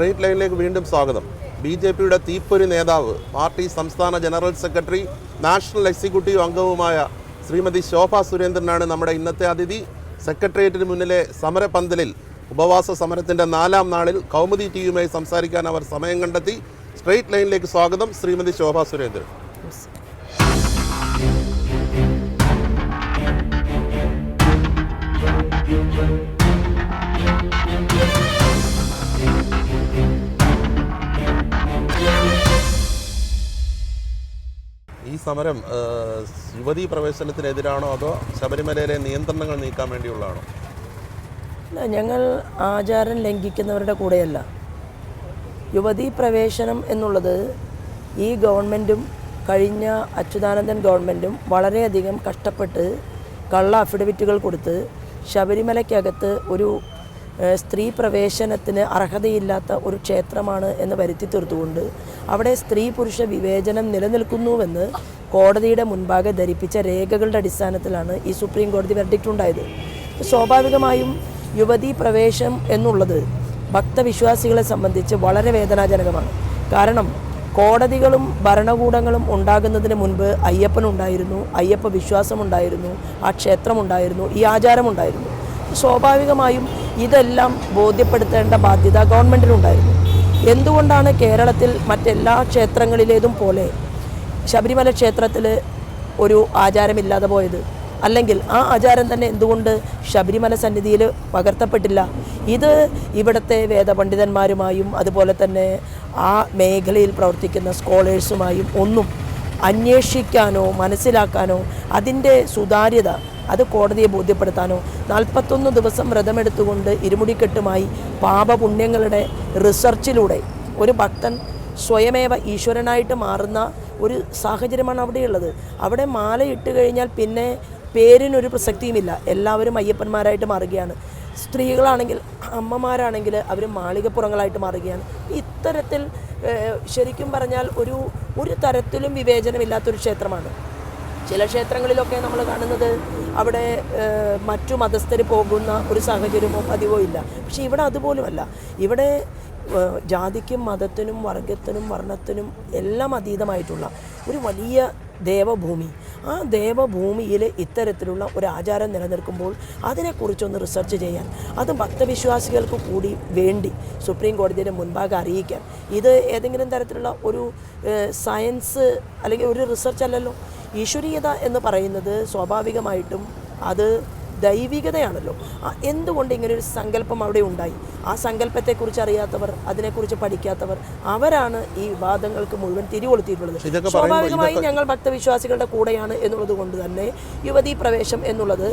Straight ലൈനിലേക്ക് വീണ്ടും സ്വാഗതം. BJPയുടെ തീപ്പൊരി നേതാവ്, പാർട്ടി സംസ്ഥാന ജനറൽ സെക്രട്ടറി, നാഷണൽ എക്സിക്യൂട്ടീവ് അംഗവുമായ ശ്രീമതി ശോഭ സുരേന്ദ്രനാണ് നമ്മുടെ ഇന്നത്തെ അതിഥി. സെക്രട്ടേറിയറ്റിന് മുന്നിലെ സമരപന്തലിൽ ഉപവാസ സമരത്തിൻ്റെ 4ാം നാളിൽ കൗമുദി ടിവിയുമായി സംസാരിക്കാൻ അവർ സമയം കണ്ടെത്തി. സ്ട്രെയിറ്റ് ലൈനിലേക്ക് സ്വാഗതം ശ്രീമതി ശോഭ സുരേന്ദ്രൻ. ഈ സമരം യുവതീ പ്രവേശനത്തിനെതിരാണോ അതോ ശബരിമലയിലെ നിയന്ത്രണങ്ങൾ നീക്കാൻ വേണ്ടിയുള്ളതാണോ? ഞങ്ങൾ ആചാരം ലംഘിക്കുന്നവരുടെ കൂടെയല്ല. യുവതീ പ്രവേശനം എന്നുള്ളത് ഈ ഗവൺമെൻറ്റും കഴിഞ്ഞ അച്യുതാനന്ദൻ ഗവൺമെൻറ്റും വളരെയധികം കഷ്ടപ്പെട്ട് കള്ള അഫിഡവിറ്റുകൾ കൊടുത്ത് ശബരിമലയ്ക്കകത്ത് ഒരു സ്ത്രീ പ്രവേശനത്തിന് അർഹതയില്ലാത്ത ഒരു ക്ഷേത്രമാണ് എന്ന് വരുത്തി തീർത്തുകൊണ്ട് അവിടെ സ്ത്രീ പുരുഷ വിവേചനം നിലനിൽക്കുന്നുവെന്ന് കോടതിയുടെ മുൻപാകെ ധരിപ്പിച്ച രേഖകളുടെ അടിസ്ഥാനത്തിലാണ് ഈ സുപ്രീം കോടതി വെർഡിക്റ്റ് ഉണ്ടായത്. സ്വാഭാവികമായും യുവതീ പ്രവേശം എന്നുള്ളത് ഭക്തവിശ്വാസികളെ സംബന്ധിച്ച് വളരെ വേദനാജനകമാണ്. കാരണം കോടതികളും ഭരണകൂടങ്ങളും ഉണ്ടാകുന്നതിന് മുൻപ് അയ്യപ്പനുണ്ടായിരുന്നു, അയ്യപ്പ വിശ്വാസമുണ്ടായിരുന്നു, ആ ക്ഷേത്രമുണ്ടായിരുന്നു, ഈ ആചാരമുണ്ടായിരുന്നു. സ്വാഭാവികമായും ഇതെല്ലാം ബോധ്യപ്പെടുത്തേണ്ട ബാധ്യത ഗവൺമെൻറ്റിനുണ്ടായിരുന്നു. എന്തുകൊണ്ടാണ് കേരളത്തിൽ മറ്റെല്ലാ ക്ഷേത്രങ്ങളിലേതും പോലെ ശബരിമല ക്ഷേത്രത്തിൽ ഒരു ആചാരമില്ലാതെ പോയത്? അല്ലെങ്കിൽ ആ ആചാരം തന്നെ എന്തുകൊണ്ട് ശബരിമല സന്നിധിയിൽ പകർത്തപ്പെട്ടില്ല? ഇത് ഇവിടുത്തെ വേദപണ്ഡിതന്മാരുമായും അതുപോലെ തന്നെ ആ മേഖലയിൽ പ്രവർത്തിക്കുന്ന സ്കോളേഴ്സുമായും ഒന്നും അന്വേഷിക്കാനോ മനസ്സിലാക്കാനോ അതിൻ്റെ സുതാര്യത അത് കോടതിയെ ബോധ്യപ്പെടുത്താനോ 41 ദിവസം വ്രതമെടുത്തുകൊണ്ട് ഇരുമുടിക്കെട്ടുമായി പാപപുണ്യങ്ങളുടെ റിസർച്ചിലൂടെ ഒരു ഭക്തൻ സ്വയമേവ ഈശ്വരനായിട്ട് മാറുന്ന ഒരു സാഹചര്യമാണ് അവിടെയുള്ളത്. അവിടെ മാലയിട്ട് കഴിഞ്ഞാൽ പിന്നെ പേരിനൊരു പ്രസക്തിയുമില്ല. എല്ലാവരും അയ്യപ്പന്മാരായിട്ട് മാറുകയാണ്. സ്ത്രീകളാണെങ്കിൽ അമ്മമാരാണെങ്കിൽ അവർ മാളികപ്പുറങ്ങളായിട്ട് മാറുകയാണ്. ഇത്തരത്തിൽ ശരിക്കും പറഞ്ഞാൽ ഒരു തരത്തിലും വിവേചനമില്ലാത്തൊരു ക്ഷേത്രമാണ്. ചില ക്ഷേത്രങ്ങളിലൊക്കെ നമ്മൾ കാണുന്നത് അവിടെ മറ്റു മതസ്ഥർ പോകുന്ന ഒരു സാഹചര്യമോ പതിവോ ഇല്ല. പക്ഷേ ഇവിടെ അതുപോലുമല്ല. ഇവിടെ ജാതിക്കും മതത്തിനും വർഗത്തിനും വർണ്ണത്തിനും എല്ലാം അതീതമായിട്ടുള്ള ഒരു വലിയ ദേവഭൂമി. ആ ദേവഭൂമിയിൽ ഇത്തരത്തിലുള്ള ഒരു ആചാരം നിലനിൽക്കുമ്പോൾ അതിനെക്കുറിച്ചൊന്ന് റിസർച്ച് ചെയ്യാൻ, അത് ഭക്തവിശ്വാസികൾക്ക് കൂടി വേണ്ടി സുപ്രീം കോടതിയുടെ മുൻപാകെ അറിയിക്കാൻ, ഇത് ഏതെങ്കിലും തരത്തിലുള്ള ഒരു സയൻസ് അല്ലെങ്കിൽ ഒരു റിസർച്ച് അല്ലല്ലോ. ഈശ്വരീയത എന്ന് പറയുന്നത് സ്വാഭാവികമായിട്ടും അത് ദൈവികതയാണല്ലോ. എന്തുകൊണ്ട് ഇങ്ങനെ ഒരു സങ്കല്പം അവിടെ ഉണ്ടായി? ആ സങ്കല്പത്തെക്കുറിച്ച് അറിയാത്തവർ, അതിനെക്കുറിച്ച് പഠിക്കാത്തവർ, അവരാണ് ഈ വിവാദങ്ങൾക്ക് മുഴുവൻ തിരികൊളുത്തിയിട്ടുള്ളത്. സ്വാഭാവികമായി ഞങ്ങൾ ഭക്തവിശ്വാസികളുടെ കൂടെയാണ് എന്നുള്ളത് കൊണ്ട് തന്നെ യുവതീ പ്രവേശം എന്നുള്ളത്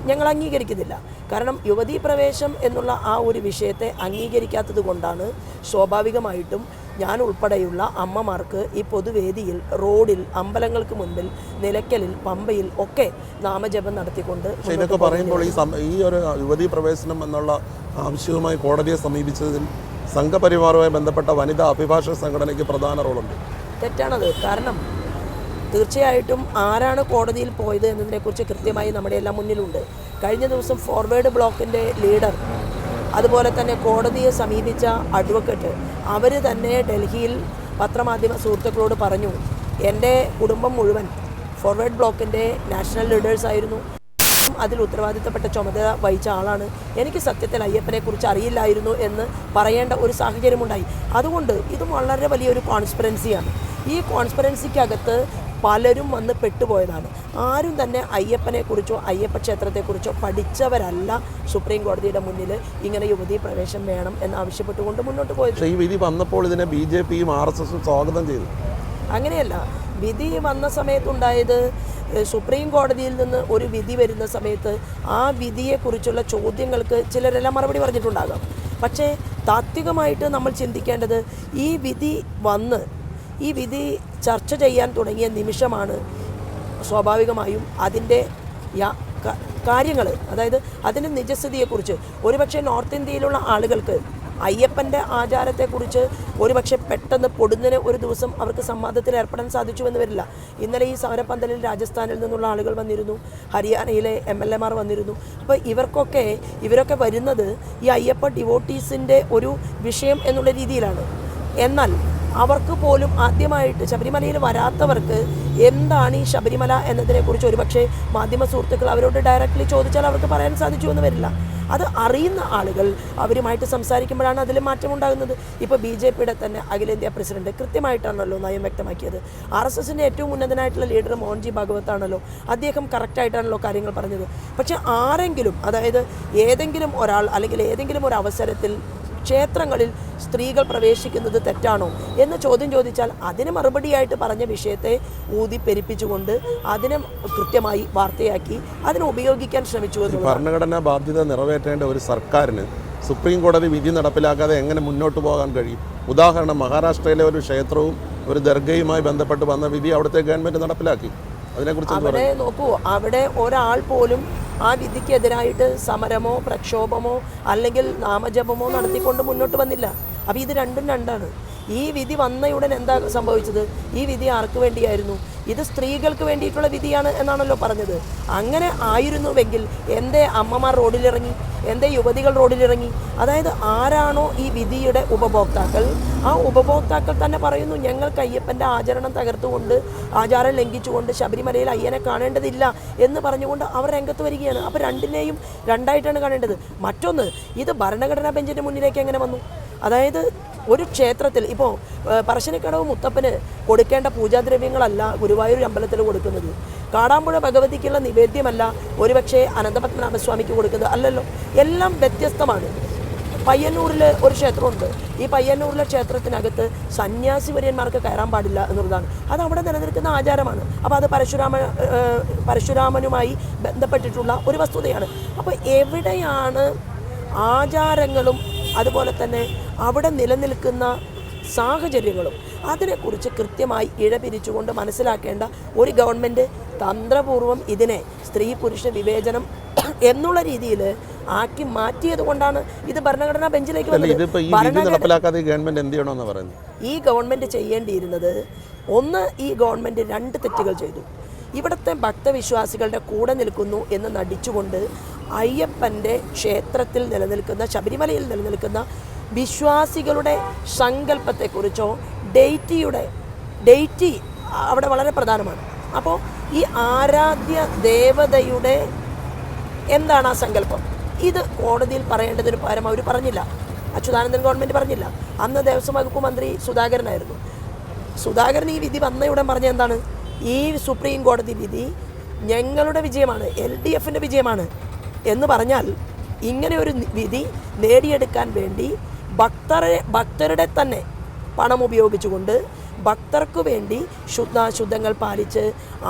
ഞങ്ങൾ അംഗീകരിക്കുന്നില്ല. കാരണം യുവതീ പ്രവേശം എന്നുള്ള ആ ഒരു വിഷയത്തെ അംഗീകരിക്കാത്തത് കൊണ്ടാണ് സ്വാഭാവികമായിട്ടും ഞാൻ ഉൾപ്പെടെയുള്ള അമ്മമാർക്ക് ഈ പൊതുവേദിയിൽ, റോഡിൽ, അമ്പലങ്ങൾക്ക് മുൻപിൽ, നിലയ്ക്കലിൽ, പമ്പയിൽ ഒക്കെ നാമജപം നടത്തിക്കൊണ്ട് ഇതൊക്കെ പറയുമ്പോൾ ഈ ഒരു യുവതീ പ്രവേശനം എന്നുള്ള ആവശ്യവുമായി കോടതിയെ സമീപിച്ചതിൽ സംഘപരിവാറുമായി ബന്ധപ്പെട്ട വനിതാ അഭിഭാഷക സംഘടനയ്ക്ക് പ്രധാന റോളുണ്ട്. തെറ്റാണത്. കാരണം തീർച്ചയായിട്ടും ആരാണ് കോടതിയിൽ പോയത് എന്നതിനെക്കുറിച്ച് കൃത്യമായി നമ്മുടെ എല്ലാം മുന്നിലുണ്ട്. കഴിഞ്ഞ ദിവസം ഫോർവേഡ് ബ്ലോക്കിൻ്റെ ലീഡർ, അതുപോലെ തന്നെ കോടതിയെ സമീപിച്ച അഡ്വക്കേറ്റ്, അവർ തന്നെ ഡൽഹിയിൽ പത്രമാധ്യമ സുഹൃത്തുക്കളോട് പറഞ്ഞു, എൻ്റെ കുടുംബം മുഴുവൻ ഫോർവേഡ് ബ്ലോക്കിൻ്റെ നാഷണൽ ലീഡേഴ്സായിരുന്നു, അതിൽ ഉത്തരവാദിത്തപ്പെട്ട ചുമതല വഹിച്ച ആളാണ്, എനിക്ക് സത്യത്തിൽ അയ്യപ്പനെക്കുറിച്ച് അറിയില്ലായിരുന്നു എന്ന് പറയേണ്ട ഒരു സാഹചര്യമുണ്ടായി. അതുകൊണ്ട് ഇത് വളരെ വലിയൊരു കോൺസ്പിറൻസിയാണ്. ഈ കോൺസ്പിറൻസിക്കകത്ത് പലരും വന്ന് പെട്ടുപോയതാണ്. ആരും തന്നെ അയ്യപ്പനെക്കുറിച്ചോ അയ്യപ്പ ക്ഷേത്രത്തെക്കുറിച്ചോ പഠിച്ചവരല്ല സുപ്രീം കോടതിയുടെ മുന്നിൽ ഇങ്ങനെ യുവതീ പ്രവേശം വേണം എന്നാവശ്യപ്പെട്ടുകൊണ്ട് മുന്നോട്ട് പോയത്. ഈ വിധി വന്നപ്പോൾ ഇതിനെ BJPയും RSSും സ്വാഗതം ചെയ്തു. അങ്ങനെയല്ല. വിധി വന്ന സമയത്തുണ്ടായത്, സുപ്രീം കോടതിയിൽ നിന്ന് ഒരു വിധി വരുന്ന സമയത്ത് ആ വിധിയെക്കുറിച്ചുള്ള ചോദ്യങ്ങൾക്ക് ചിലരെല്ലാം മറുപടി പറഞ്ഞിട്ടുണ്ടാകാം. പക്ഷേ താത്വികമായിട്ട് നമ്മൾ ചിന്തിക്കേണ്ടത്, ഈ വിധി ചർച്ച ചെയ്യാൻ തുടങ്ങിയ നിമിഷമാണ് സ്വാഭാവികമായും അതിൻ്റെ കാര്യങ്ങൾ, അതായത് അതിൻ്റെ നിജസ്ഥിതിയെക്കുറിച്ച് ഒരുപക്ഷെ നോർത്ത് ഇന്ത്യയിലുള്ള ആളുകൾക്ക് അയ്യപ്പൻ്റെ ആചാരത്തെക്കുറിച്ച് ഒരുപക്ഷെ പെട്ടെന്ന് പൊടുന്നതിന് ഒരു ദിവസം അവർക്ക് സംവാദത്തിൽ ഏർപ്പെടാൻ സാധിച്ചു എന്ന് വരില്ല. ഇന്നലെ ഈ സമരപ്പന്തലിൽ രാജസ്ഥാനിൽ നിന്നുള്ള ആളുകൾ വന്നിരുന്നു, ഹരിയാനയിലെ MLA മാർ വന്നിരുന്നു. അപ്പോൾ ഇവരൊക്കെ വരുന്നത് ഈ അയ്യപ്പ ഡിവോട്ടീസിൻ്റെ ഒരു വിഷയം എന്നുള്ള രീതിയിലാണ്. എന്നാൽ അവർക്ക് പോലും ആദ്യമായിട്ട് ശബരിമലയിൽ വരാത്തവർക്ക് എന്താണ് ഈ ശബരിമല എന്നതിനെക്കുറിച്ച് ഒരുപക്ഷെ മാധ്യമ സുഹൃത്തുക്കൾ അവരോട് ഡയറക്റ്റ്ലി ചോദിച്ചാൽ അവർക്ക് പറയാൻ സാധിച്ചു എന്ന് വരില്ല. അത് അറിയുന്ന ആളുകൾ അവരുമായിട്ട് സംസാരിക്കുമ്പോഴാണ് അതിൽ മാറ്റമുണ്ടാകുന്നത്. ഇപ്പോൾ BJPയുടെ തന്നെ അഖിലേന്ത്യാ പ്രസിഡന്റ് കൃത്യമായിട്ടാണല്ലോ നയം വ്യക്തമാക്കിയത്. RSSൻ്റെ ഏറ്റവും ഉന്നതനായിട്ടുള്ള ലീഡർ മോഹൻജി ഭാഗവത്താണല്ലോ, അദ്ദേഹം കറക്റ്റായിട്ടാണല്ലോ കാര്യങ്ങൾ പറഞ്ഞത്. പക്ഷേ ആരെങ്കിലും, അതായത് ഏതെങ്കിലും ഒരാൾ അല്ലെങ്കിൽ ഏതെങ്കിലും ഒരു അവസരത്തിൽ ക്ഷേത്രങ്ങളിൽ സ്ത്രീകൾ പ്രവേശിക്കുന്നത് തെറ്റാണോ എന്ന് ചോദ്യം ചോദിച്ചാൽ അതിന് മറുപടിയായിട്ട് പറഞ്ഞ വിഷയത്തെ ഊതി പെരുപ്പിച്ചുകൊണ്ട് അതിനെ കൃത്യമായി വാർത്തയാക്കി അതിനെ ഉപയോഗിക്കാൻ ശ്രമിച്ചു. ഭരണഘടനാ ബാധ്യത നിറവേറ്റേണ്ട ഒരു സർക്കാരിന് സുപ്രീം കോടതി വിധി നടപ്പിലാക്കാതെ എങ്ങനെ മുന്നോട്ട് പോകാൻ കഴിയും? ഉദാഹരണം, മഹാരാഷ്ട്രയിലെ ഒരു ക്ഷേത്രവും ഒരു ദർഗയുമായി ബന്ധപ്പെട്ട് വന്ന വിധി അവിടുത്തെ ഗവൺമെൻറ് നടപ്പിലാക്കി. അതിനെക്കുറിച്ച് അവിടെ നോക്കൂ, അവിടെ ഒരാൾ പോലും ആ വിധിക്കെതിരായിട്ട് സമരമോ പ്രക്ഷോഭമോ അല്ലെങ്കിൽ നാമജപമോ നടത്തിക്കൊണ്ട് മുന്നോട്ട് വന്നില്ല. അപ്പോൾ ഇത് രണ്ടും രണ്ടാണ്. ഈ വിധി വന്നയുടൻ എന്താ സംഭവിച്ചത്? ഈ വിധി ആർക്ക് വേണ്ടിയായിരുന്നു? ഇത് സ്ത്രീകൾക്ക് വേണ്ടിയിട്ടുള്ള വിധിയാണ് എന്നാണല്ലോ പറഞ്ഞത്. അങ്ങനെ ആയിരുന്നുവെങ്കിൽ എന്തേ അമ്മമാർ റോഡിലിറങ്ങി, എന്തേ യുവതികൾ റോഡിലിറങ്ങി? അതായത് ആരാണോ ഈ വിധിയുടെ ഉപഭോക്താക്കൾ, ആ ഉപഭോക്താക്കൾ തന്നെ പറയുന്നു ഞങ്ങൾക്ക് അയ്യപ്പൻ്റെ ആചരണം തകർത്തുകൊണ്ട്, ആചാരം ലംഘിച്ചുകൊണ്ട് ശബരിമലയിൽ അയ്യനെ കാണേണ്ടതില്ല എന്ന് പറഞ്ഞുകൊണ്ട് അവർ രംഗത്ത് വരികയാണ്. അപ്പോൾ രണ്ടിനെയും രണ്ടായിട്ടാണ് കാണേണ്ടത്. മറ്റൊന്ന്, ഇത് ഭരണഘടനാ ബെഞ്ചിൻ്റെ മുന്നിലേക്ക് എങ്ങനെ വന്നു? അതായത് ഒരു ക്ഷേത്രത്തിൽ ഇപ്പോൾ പറശ്ശിനിക്കടവ് മുത്തപ്പന് കൊടുക്കേണ്ട പൂജാദ്രവ്യങ്ങളല്ല ഗുരുവായൂർ അമ്പലത്തിൽ കൊടുക്കുന്നത്, കാടാമ്പുഴ ഭഗവതിക്കുള്ള നിവേദ്യമല്ല ഒരുപക്ഷെ അനന്തപത്മനാഭസ്വാമിക്ക് കൊടുക്കുന്നത്, അല്ലല്ലോ. എല്ലാം വ്യത്യസ്തമാണ്. പയ്യന്നൂരിൽ ഒരു ക്ഷേത്രമുണ്ട്. ഈ പയ്യന്നൂരിലെ ക്ഷേത്രത്തിനകത്ത് സന്യാസി വര്യന്മാർക്ക് കയറാൻ പാടില്ല എന്നുള്ളതാണ്. അത് അവിടെ നിലനിൽക്കുന്ന ആചാരമാണ്. അപ്പോൾ അത് പരശുരാമനുമായി ബന്ധപ്പെട്ടിട്ടുള്ള ഒരു വസ്തുതയാണ്. അപ്പോൾ എവിടെയാണ് ആചാരങ്ങളും അതുപോലെ തന്നെ അവിടെ നിലനിൽക്കുന്ന സാഹചര്യങ്ങളും അതിനെക്കുറിച്ച് കൃത്യമായി ഇഴപിരിച്ചുകൊണ്ട് മനസ്സിലാക്കേണ്ട ഒരു ഗവൺമെൻറ് തന്ത്രപൂർവ്വം ഇതിനെ സ്ത്രീ പുരുഷ വിവേചനം എന്നുള്ള രീതിയിൽ ആക്കി മാറ്റിയത് കൊണ്ടാണ് ഇത് ഭരണഘടനാ ബെഞ്ചിലേക്ക് വന്നത്. ഈ ഗവൺമെൻറ് ചെയ്യേണ്ടിയിരുന്നത്, ഒന്ന്, ഈ ഗവൺമെൻറ് രണ്ട് തെറ്റുകൾ ചെയ്തു. ഇവിടുത്തെ ഭക്തവിശ്വാസികളുടെ കൂടെ നിൽക്കുന്നു എന്ന് നടിച്ചുകൊണ്ട് അയ്യപ്പൻ്റെ ക്ഷേത്രത്തിൽ നിലനിൽക്കുന്ന, ശബരിമലയിൽ നിലനിൽക്കുന്ന വിശ്വാസികളുടെ സങ്കല്പത്തെക്കുറിച്ചോ ഡേറ്റി അവിടെ വളരെ പ്രധാനമാണ്. അപ്പോൾ ഈ ആരാധ്യ ദേവതയുടെ എന്താണ് ആ സങ്കല്പം, ഇത് കോടതിയിൽ പറയേണ്ടതിന് പകരം അവർ പറഞ്ഞില്ല. അച്യുതാനന്ദൻ ഗവൺമെൻറ് പറഞ്ഞില്ല. അന്ന് ദേവസ്വം വകുപ്പ് മന്ത്രി സുധാകരനായിരുന്നു. സുധാകരൻ ഈ വിധി വന്നയുടൻ പറഞ്ഞ എന്താണ്, ഈ സുപ്രീം കോടതി വിധി ഞങ്ങളുടെ വിജയമാണ്, LDFൻ്റെ വിജയമാണ് എന്ന് പറഞ്ഞാൽ ഇങ്ങനെ ഒരു വിധി നേടിയെടുക്കാൻ വേണ്ടി ഭക്തരുടെ തന്നെ പണം ഉപയോഗിച്ചുകൊണ്ട് ഭക്തർക്ക് വേണ്ടി ശുദ്ധങ്ങൾ പാലിച്ച്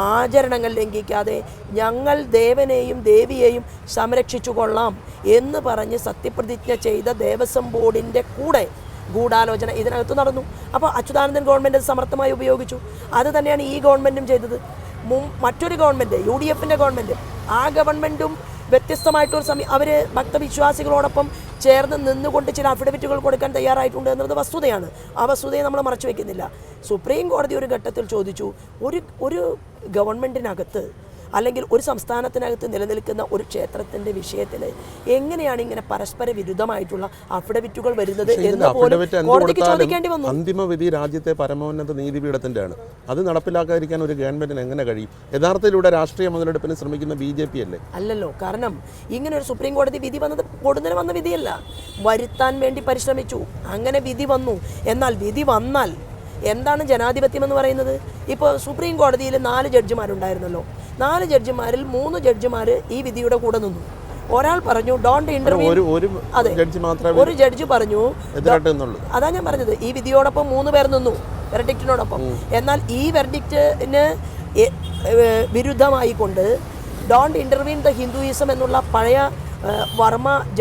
ആചരണങ്ങൾ ലംഘിക്കാതെ ഞങ്ങൾ ദേവനെയും ദേവിയെയും സംരക്ഷിച്ചു കൊള്ളാം എന്ന് പറഞ്ഞ് സത്യപ്രതിജ്ഞ ചെയ്ത ദേവസ്വം ബോർഡിൻ്റെ കൂടെ ഗൂഢാലോചന ഇതിനകത്ത് നടന്നു. അപ്പോൾ അച്യുതാനന്ദൻ ഗവൺമെൻറ് അത് സമർത്ഥമായി ഉപയോഗിച്ചു. അത് തന്നെയാണ് ഈ ഗവൺമെൻറ്റും ചെയ്തത്. മറ്റൊരു ഗവൺമെൻറ്, UDFൻ്റെ ഗവൺമെൻറ്, ആ ഗവൺമെൻറ്റും വ്യത്യസ്തമായിട്ടൊരു അവർ ഭക്തവിശ്വാസികളോടൊപ്പം ചേർന്ന് നിന്നുകൊണ്ട് ചില അഫിഡവിറ്റുകൾ കൊടുക്കാൻ തയ്യാറായിട്ടുണ്ട് എന്നത് വസ്തുതയാണ്. ആ വസ്തുതയെ നമ്മൾ മറച്ചു വയ്ക്കുന്നില്ല. സുപ്രീം കോടതി ഒരു ഘട്ടത്തിൽ ചോദിച്ചു, ഒരു ഗവൺമെൻറ്റിനകത്ത് അല്ലെങ്കിൽ ഒരു സംസ്ഥാനത്തിനകത്ത് നിലനിൽക്കുന്ന ഒരു ക്ഷേത്രത്തിൻ്റെ വിഷയത്തിൽ എങ്ങനെയാണ് ഇങ്ങനെ പരസ്പര വിരുദ്ധമായിട്ടുള്ള അഫിഡവിറ്റുകൾ വരുന്നത് എന്ന് പോലും കോടതിക്ക് ചോദിക്കേണ്ടി വന്നു. അന്തിമ വിധി രാജ്യത്തെ പരമോന്നത നീതിപീഠത്തിൻ്റെയാണ്. അത് നടപ്പിലാക്കാതിരിക്കാൻ ഒരു ഗവൺമെന്റിന് എങ്ങനെ കഴിയും? യഥാർത്ഥത്തിലൂടെ രാഷ്ട്രീയ മുതലെടുപ്പിന് ശ്രമിക്കുന്ന BJP അല്ലേ? അല്ലല്ലോ. കാരണം ഇങ്ങനെ ഒരു സുപ്രീം കോടതി വിധി വന്നത് പൊടുന്നതിന് വന്ന വിധിയല്ല, വരുത്താൻ വേണ്ടി പരിശ്രമിച്ചു. അങ്ങനെ വിധി വന്നു. എന്നാൽ വിധി വന്നാൽ എന്താണ് ജനാധിപത്യം എന്ന് പറയുന്നത്? ഇപ്പോൾ സുപ്രീം കോടതിയിൽ 4 ജഡ്ജിമാരുണ്ടായിരുന്നല്ലോ. 4 ജഡ്ജിമാരിൽ 3 ജഡ്ജിമാർ ഈ വിധിയുടെ കൂടെ നിന്നു. ഒരാൾ പറഞ്ഞു ഡോണ്ട് ഇന്റർവ്യൂ, അതെ, ഒരു ജഡ്ജി പറഞ്ഞു, അതാ ഞാൻ പറഞ്ഞത്, ഈ വിധിയോടൊപ്പം 3 പേർ നിന്നു വെർഡിക്റ്റിനോടൊപ്പം. എന്നാൽ ഈ വെർഡിക്റ്റിന് വിരുദ്ധമായിക്കൊണ്ട് ഡോണ്ട് ഇന്റർവീൻ ദ ഹിന്ദുയിസം എന്നുള്ള പഴയ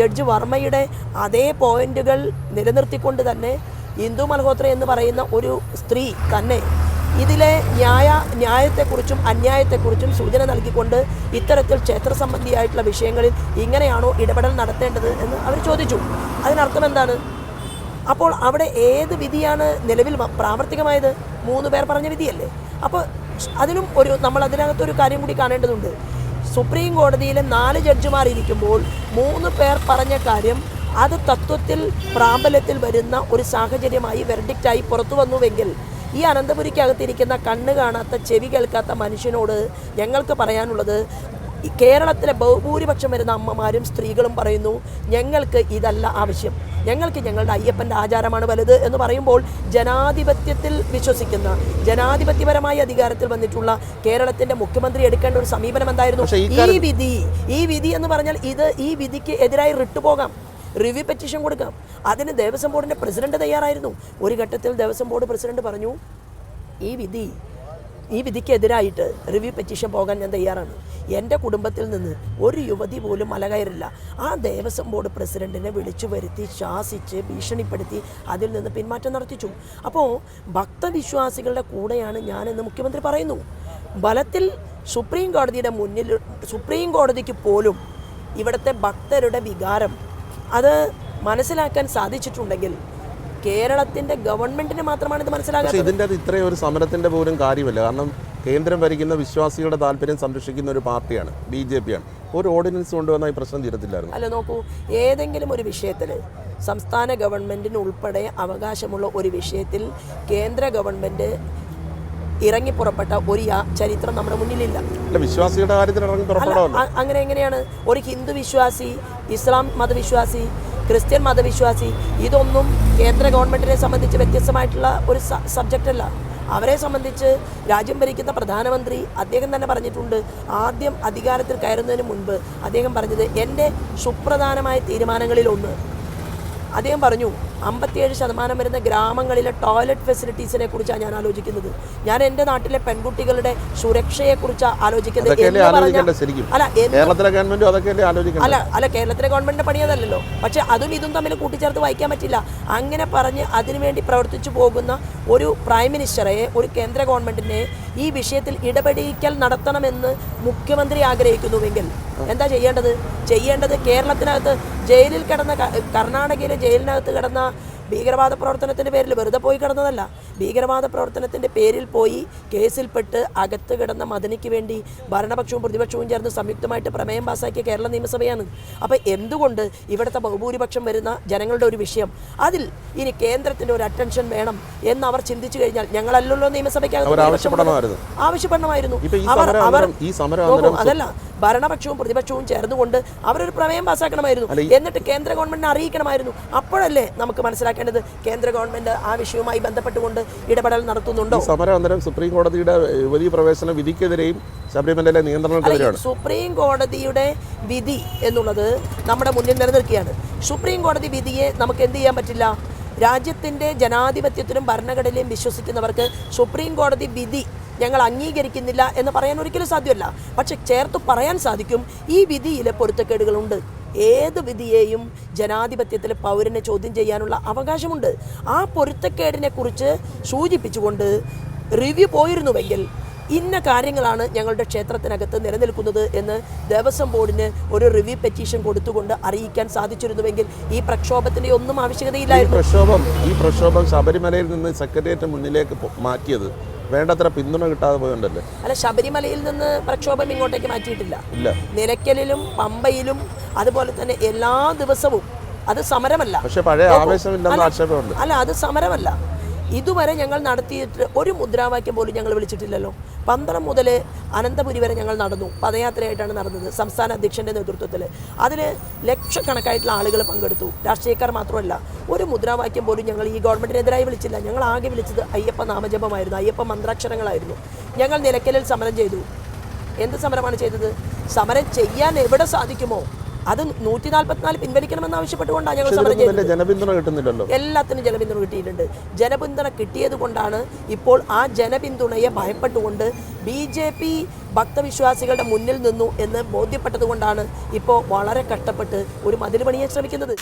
ജഡ്ജി വർമ്മയുടെ അതേ പോയിന്റുകൾ നിലനിർത്തിക്കൊണ്ട് തന്നെ ഇന്ദു മൽഹോത്ര എന്ന് പറയുന്ന ഒരു സ്ത്രീ തന്നെ ഇതിലെ ന്യായത്തെക്കുറിച്ചും അന്യായത്തെക്കുറിച്ചും സൂചന നൽകിക്കൊണ്ട് ഇത്തരത്തിൽ ക്ഷേത്ര സംബന്ധിയായിട്ടുള്ള വിഷയങ്ങളിൽ ഇങ്ങനെയാണോ ഇടപെടൽ നടത്തേണ്ടത് എന്ന് അവർ ചോദിച്ചു. അതിനർത്ഥം എന്താണ്? അപ്പോൾ അവിടെ ഏത് വിധിയാണ് നിലവിൽ പ്രാവർത്തികമായത്? 3 പേർ പറഞ്ഞ വിധിയല്ലേ. അപ്പോൾ അതിനും നമ്മൾ അതിനകത്തൊരു കാര്യം കൂടി കാണേണ്ടതുണ്ട്. സുപ്രീം കോടതിയിലെ 4 ജഡ്ജിമാർ ഇരിക്കുമ്പോൾ 3 പേർ പറഞ്ഞ കാര്യം അത് തത്വത്തിൽ പ്രാബല്യത്തിൽ വരുന്ന ഒരു സാഹചര്യമായി വെർഡിക്റ്റായി പുറത്തു വന്നുവെങ്കിൽ ഈ അനന്തപുരിക്കകത്തിരിക്കുന്ന കണ്ണ് കാണാത്ത ചെവി കേൾക്കാത്ത മനുഷ്യനോട് ഞങ്ങൾക്ക് പറയാനുള്ളത്, കേരളത്തിലെ ബഹുഭൂരിപക്ഷം വരുന്ന അമ്മമാരും സ്ത്രീകളും പറയുന്നു, ഞങ്ങൾക്ക് ഇതല്ല ആവശ്യം, ഞങ്ങൾക്ക് ഞങ്ങളുടെ അയ്യപ്പൻ്റെ ആചാരമാണ് വലുത് എന്ന് പറയുമ്പോൾ വിശ്വസിക്കുന്ന ജനാധിപത്യപരമായ അധികാരത്തിൽ വന്നിട്ടുള്ള കേരളത്തിൻ്റെ മുഖ്യമന്ത്രി എടുക്കേണ്ട ഒരു സമീപനം എന്തായിരുന്നു? ഈ വിധി എന്ന് പറഞ്ഞാൽ ഈ വിധിക്ക് എതിരായി റിട്ടുപോകാം, റിവ്യൂ പെറ്റീഷൻ കൊടുക്കാം. അതിന് ദേവസ്വം ബോർഡിൻ്റെ പ്രസിഡന്റ് തയ്യാറായിരുന്നു. ഒരു ഘട്ടത്തിൽ ദേവസ്വം ബോർഡ് പ്രസിഡന്റ് പറഞ്ഞു, ഈ വിധിക്കെതിരായിട്ട് റിവ്യൂ പെറ്റീഷൻ പോകാൻ ഞാൻ തയ്യാറാണ്. എൻ്റെ കുടുംബത്തിൽ നിന്ന് ഒരു യുവതി പോലും മല കയറില്ല. ആ ദേവസ്വം ബോർഡ് പ്രസിഡന്റിനെ വിളിച്ചു വരുത്തി ശാസിച്ച് ഭീഷണിപ്പെടുത്തി അതിൽ നിന്ന് പിന്മാറ്റം നടത്തിച്ചു. അപ്പോൾ ഭക്തവിശ്വാസികളുടെ കൂടെയാണ് ഞാനെന്ന് മുഖ്യമന്ത്രി പറയുന്നു. ബലത്തിൽ സുപ്രീം കോടതിക്ക് പോലും ഇവിടുത്തെ ഭക്തരുടെ വികാരം അത് മനസ്സിലാക്കാൻ സാധിച്ചിട്ടുണ്ടെങ്കിൽ കേരളത്തിൻ്റെ ഗവൺമെൻറ്റിന് മാത്രമാണ് ഇത് മനസ്സിലാക്കുന്നത്. ഇതിൻ്റെ ഇത്രയും ഒരു സമരത്തിൻ്റെ പോലും കാര്യമില്ല. കാരണം കേന്ദ്രം ഭരിക്കുന്ന വിശ്വാസികളുടെ താല്പര്യം സംരക്ഷിക്കുന്ന ഒരു പാർട്ടിയാണ് BJP ആണ്. ഒരു ഓർഡിനൻസ് കൊണ്ടുവന്നാൽ ഈ പ്രശ്നം തീരത്തില്ലായിരുന്നു. അല്ല, നോക്കൂ, ഏതെങ്കിലും ഒരു വിഷയത്തിൽ സംസ്ഥാന ഗവൺമെൻറ്റിന് ഉൾപ്പെടെ അവകാശമുള്ള ഒരു വിഷയത്തിൽ കേന്ദ്ര ഗവൺമെൻറ് ഇറങ്ങിപ്പുറപ്പെട്ട ഒരു ചരിത്രം നമ്മുടെ മുന്നിലില്ല. വിശ്വാസിയുടെ കാര്യത്തിൽ അങ്ങനെ എങ്ങനെയാണ് ഒരു ഹിന്ദു വിശ്വാസി, ഇസ്ലാം മതവിശ്വാസി, ക്രിസ്ത്യൻ മതവിശ്വാസി, ഇതൊന്നും കേന്ദ്ര ഗവൺമെൻറ്റിനെ സംബന്ധിച്ച് വ്യത്യസ്തമായിട്ടുള്ള ഒരു സബ്ജക്റ്റ് അല്ല. അവരെ സംബന്ധിച്ച് രാജ്യം ഭരിക്കുന്ന പ്രധാനമന്ത്രി അദ്ദേഹം തന്നെ പറഞ്ഞിട്ടുണ്ട്, ആദ്യം അധികാരത്തിൽ കയറുന്നതിന് മുൻപ് അദ്ദേഹം പറഞ്ഞത്, എൻ്റെ സുപ്രധാനമായ തീരുമാനങ്ങളിലൊന്ന് അദ്ദേഹം പറഞ്ഞു, 57% വരുന്ന ഗ്രാമങ്ങളിലെ ടോയ്ലറ്റ് ഫെസിലിറ്റീസിനെ കുറിച്ചാണ് ഞാൻ ആലോചിക്കുന്നത്. ഞാൻ എൻ്റെ നാട്ടിലെ പെൺകുട്ടികളുടെ സുരക്ഷയെക്കുറിച്ചാണ് ആലോചിക്കുന്നത്. കേരളത്തിലെ ഗവൺമെന്റിന്റെ പണി അതല്ലല്ലോ. പക്ഷെ അതും ഇതും തമ്മിൽ കൂട്ടിച്ചേർത്ത് വായിക്കാൻ പറ്റില്ല. അങ്ങനെ പറഞ്ഞ് അതിനുവേണ്ടി പ്രവർത്തിച്ചു പോകുന്ന ഒരു പ്രൈം മിനിസ്റ്ററെ, ഒരു കേന്ദ്ര ഗവൺമെന്റിനെ ഈ വിഷയത്തിൽ ഇടപെടിക്കൽ നടത്തണമെന്ന് മുഖ്യമന്ത്രി ആഗ്രഹിക്കുന്നുവെങ്കിൽ എന്താ ചെയ്യേണ്ടത്? കേരളത്തിനകത്ത് ജയിലിൽ കിടന്ന, കർണാടകയിലെ ജയിലിനകത്ത് കിടന്ന ഭീകരവാദ പ്രവർത്തനത്തിൻ്റെ പേരിൽ വെറുതെ പോയി കിടന്നതല്ല. ഭീകരവാദ പ്രവർത്തനത്തിൻ്റെ പേരിൽ പോയി കേസിൽപ്പെട്ട് അകത്ത് കിടന്ന മദനിക്ക് വേണ്ടി ഭരണപക്ഷവും പ്രതിപക്ഷവും ചേർന്ന് സംയുക്തമായിട്ട് പ്രമേയം പാസാക്കിയ കേരള നിയമസഭയാണ്. അപ്പോൾ എന്തുകൊണ്ട് ഇവിടുത്തെ ബഹുഭൂരിപക്ഷം വരുന്ന ജനങ്ങളുടെ ഒരു വിഷയം അതിൽ ഇനി കേന്ദ്രത്തിൻ്റെ ഒരു അറ്റൻഷൻ വേണം എന്ന് അവർ ചിന്തിച്ചു കഴിഞ്ഞാൽ ഞങ്ങളല്ലല്ലോ നിയമസഭയ്ക്ക് ആവശ്യപ്പെടണമായിരുന്നു. അതല്ല, ഭരണപക്ഷവും പ്രതിപക്ഷവും ചേർന്നുകൊണ്ട് അവരൊരു പ്രമേയം പാസ്സാക്കണമായിരുന്നു. എന്നിട്ട് കേന്ദ്ര ഗവൺമെന്റിനെ അറിയിക്കണമായിരുന്നു. അപ്പോഴല്ലേ നമുക്ക് മനസ്സിലാക്കേണ്ടത് കേന്ദ്ര ഗവൺമെന്റ് ആ വിഷയവുമായി ബന്ധപ്പെട്ടുകൊണ്ട് ഇടപെടൽ നടത്തുന്നുണ്ടോ. സമരം സുപ്രീം കോടതിയുടെ യുവതീ പ്രവേശന വിധിക്കെതിരെയും ശബരിമലയിലെ നിയന്ത്രണങ്ങൾക്കെതിരെയാണ്. സുപ്രീം കോടതിയുടെ വിധി എന്നുള്ളത് നമ്മുടെ മുന്നിൽ നിലനിൽക്കുകയാണ്. സുപ്രീം കോടതി വിധിയെ നമുക്ക് എന്ത് ചെയ്യാൻ പറ്റില്ല? രാജ്യത്തിൻ്റെ ജനാധിപത്യത്തിലും ഭരണഘടനയിലും വിശ്വസിക്കുന്നവർക്ക് സുപ്രീം കോടതി വിധി ഞങ്ങൾ അംഗീകരിക്കുന്നില്ല എന്ന് പറയാൻ ഒരിക്കലും സാധ്യമല്ല. പക്ഷെ ചേർത്ത് പറയാൻ സാധിക്കും, ഈ വിധിയിലെ പൊരുത്തക്കേടുകളുണ്ട്. ഏത് വിധിയെയും ജനാധിപത്യത്തിലെ പൗരനെ ചോദ്യം ചെയ്യാനുള്ള അവകാശമുണ്ട്. ആ പൊരുത്തക്കേടിനെ കുറിച്ച് സൂചിപ്പിച്ചുകൊണ്ട് റിവ്യൂ പോയിരുന്നുവെങ്കിൽ ഇന്ന കാര്യങ്ങളാണ് ഞങ്ങളുടെ ക്ഷേത്രത്തിനകത്ത് നിലനിൽക്കുന്നത് എന്ന് ദേവസ്വം ബോർഡിന് ഒരു റിവ്യൂ പെറ്റീഷൻ കൊടുത്തുകൊണ്ട് അറിയിക്കാൻ സാധിച്ചിരുന്നുവെങ്കിൽ ഈ പ്രക്ഷോഭത്തിൻ്റെ ഒന്നും ആവശ്യകതയില്ലായിരുന്നു. ഈ പ്രക്ഷോഭം ശബരിമലയിൽ നിന്ന് സെക്രട്ടേറിയറ്റ് മുന്നിലേക്ക് മാറ്റിയത് വേണ്ടത്ര പിന്തുണ കിട്ടാതെ പോയണ്ടല്ലേ? അല്ല, ശബരിമലയിൽ നിന്ന് പ്രക്ഷോഭം ഇങ്ങോട്ടേക്ക് മാറ്റിയിട്ടില്ല. നിലയ്ക്കലിലും പമ്പയിലും അതുപോലെ തന്നെ എല്ലാ ദിവസവും അത് സമരമല്ല. അല്ല, അത് സമരമല്ല. ഇതുവരെ ഞങ്ങൾ നടത്തിയിട്ട് ഒരു മുദ്രാവാക്യം പോലും ഞങ്ങൾ വിളിച്ചിട്ടില്ലല്ലോ. 12 മുതൽ അനന്തപുരി വരെ ഞങ്ങൾ നടന്നു, പദയാത്രയായിട്ടാണ് നടന്നത് സംസ്ഥാന അധ്യക്ഷൻ്റെ നേതൃത്വത്തിൽ. അതിൽ ലക്ഷക്കണക്കായിട്ടുള്ള ആളുകൾ പങ്കെടുത്തു, രാഷ്ട്രീയക്കാർ മാത്രമല്ല. ഒരു മുദ്രാവാക്യം പോലും ഞങ്ങൾ ഈ ഗവൺമെൻറ്റിനെതിരായി വിളിച്ചില്ല. ഞങ്ങൾ ആകെ വിളിച്ചത് അയ്യപ്പ നാമജപമായിരുന്നു, അയ്യപ്പ മന്ത്രാക്ഷരങ്ങളായിരുന്നു. ഞങ്ങൾ നിലയ്ക്കലിൽ സമരം ചെയ്തു. എന്ത് സമരമാണ് ചെയ്തത്? സമരം ചെയ്യാൻ എവിടെ സാധിക്കുമോ അത് 144 പിൻവലിക്കണമെന്ന് ആവശ്യപ്പെട്ടുകൊണ്ടാണ് ഞങ്ങൾ സമരം ചെയ്തത്. ജനപിന്തുണ കിട്ടുന്നില്ലല്ലോ. എല്ലാത്തിനും ജനപിന്തുണ കിട്ടിയിട്ടുണ്ട്. ജനപിന്തുണ കിട്ടിയത് കൊണ്ടാണ് ഇപ്പോൾ ആ ജനപിന്തുണയെ ഭയപ്പെട്ടുകൊണ്ട് BJP ഭക്തവിശ്വാസികളുടെ മുന്നിൽ നിന്നു എന്ന് ബോധ്യപ്പെട്ടത് കൊണ്ടാണ് ഇപ്പോൾ വളരെ കഷ്ടപ്പെട്ട് ഒരു മതിൽ പണിയാൻ ശ്രമിക്കുന്നത്.